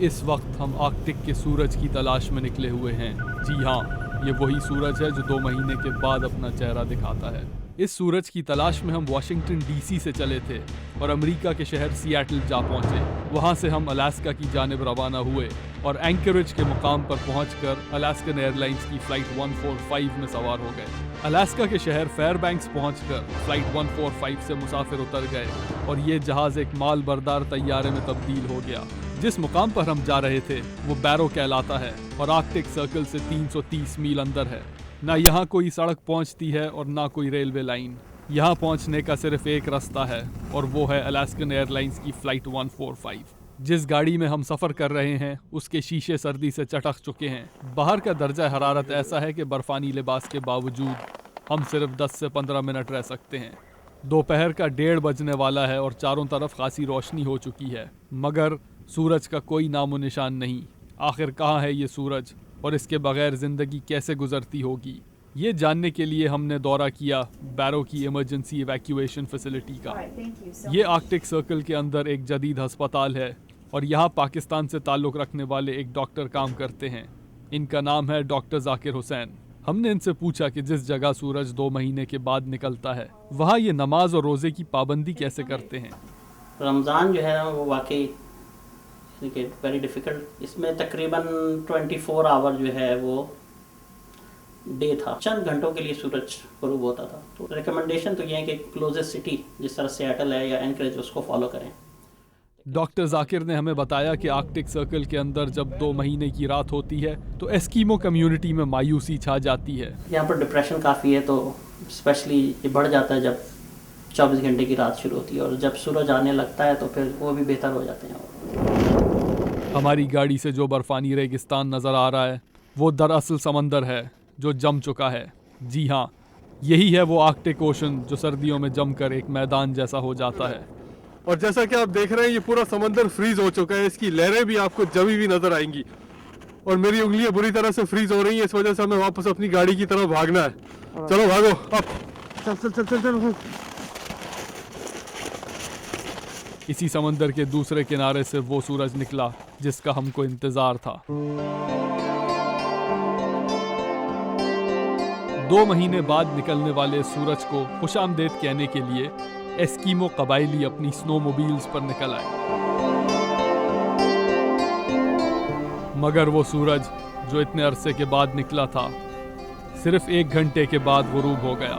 इस वक्त हम आर्कटिक के सूरज की तलाश में निकले हुए हैं। जी हाँ, ये वही सूरज है जो 2 महीने के बाद अपना चेहरा दिखाता है। इस सूरज की तलाश में हम वाशिंगटन डीसी से चले थे और अमेरिका के शहर सिएटल जा पहुंचे। वहां से हम अलास्का की जानिब रवाना हुए और एंकरेज के मुकाम पर पहुंचकर अलास्कन एयरलाइंस की फ्लाइट 145 में सवार हो गए। अलास्का के शहर फेयरबैंक्स पहुंचकर फ्लाइट 145 से मुसाफिर उतर गए और ये जहाज एक माल बरदार तैयारे में तब्दील हो गया। जिस मुकाम पर हम जा रहे थे वो बैरो कहलाता है और आर्कटिक सर्कल से 330 मील अंदर है। ना यहाँ कोई सड़क पहुँचती है और ना कोई रेलवे लाइन। यहाँ पहुँचने का सिर्फ एक रास्ता है और वो है अलास्कन एयरलाइंस की फ्लाइट 145। जिस गाड़ी में हम सफ़र कर रहे हैं उसके शीशे सर्दी से चटक चुके हैं। बाहर का दर्जा हरारत ऐसा है कि बर्फानी लिबास के बावजूद हम सिर्फ 10 से 15 मिनट रह सकते हैं। दोपहर का 1:30 बजने वाला है और चारों तरफ खासी रोशनी हो चुकी है, मगर सूरज का कोई नामो निशान नहीं। आखिर कहाँ है ये सूरज और इसके बगैर ज़िंदगी कैसे गुजरती होगी? ये जानने के लिए हमने दौरा किया बैरो की इमरजेंसी इवैक्यूएशन फैसिलिटी का। ये आर्कटिक सर्कल के अंदर एक जदीद अस्पताल है और यहाँ पाकिस्तान से ताल्लुक़ रखने वाले एक डॉक्टर काम करते हैं। इनका नाम है डॉक्टर जाकिर हुसैन। हमने इनसे पूछा कि जिस जगह सूरज 2 महीने के बाद निकलता है वहाँ ये नमाज और रोज़े की पाबंदी कैसे करते हैं। रमज़ान जो है वो वाकई वेरी डिफ़िकल्ट। इसमें तकरीबन 24 आवर जो है वो डे था। चंद घंटों के लिए सूरज गुरूब होता था। तो रिकमेंडेशन तो ये है कि क्लोजेस्ट सिटी जिस तरह सिएटल है या एंकरेज उसको फॉलो करें। डॉक्टर जाकिर ने हमें बताया कि आर्कटिक सर्कल के अंदर जब 2 महीने की रात होती है तो एस्कीमो कम्युनिटी में मायूसी छा जाती है। यहाँ पर डिप्रेशन काफ़ी है, तो स्पेशली ये बढ़ जाता है जब 24 घंटे की रात शुरू होती है और जब सूरज आने लगता है तो फिर वो भी बेहतर हो जाते हैं। हमारी गाड़ी से जो बर्फानी रेगिस्तान नज़र आ रहा है वो दरअसल समंदर है जो जम चुका है। जी हाँ, यही है वो आर्कटिक ओशन जो सर्दियों में जमकर एक मैदान जैसा हो जाता है। और जैसा कि आप देख रहे हैं ये पूरा समंदर फ्रीज हो चुका है। इसकी लहरें भी आपको जमी हुई नजर आएंगी और मेरी उंगलियां बुरी तरह से फ्रीज हो रही हैं। इस वजह से हमें वापस अपनी गाड़ी की तरफ भागना है। चलो भागो अब, चल चल चल चल चल। इसी समंदर के दूसरे किनारे से वो सूरज निकला जिसका हमको इंतजार था। 2 महीने बाद निकलने वाले सूरज को खुशामदेद कहने के लिए एस्कीमो कबाइली अपनी स्नोमोबाइल्स पर निकल आए, मगर वो सूरज जो इतने अरसे के बाद निकला था सिर्फ 1 घंटे के बाद गुरूब हो गया।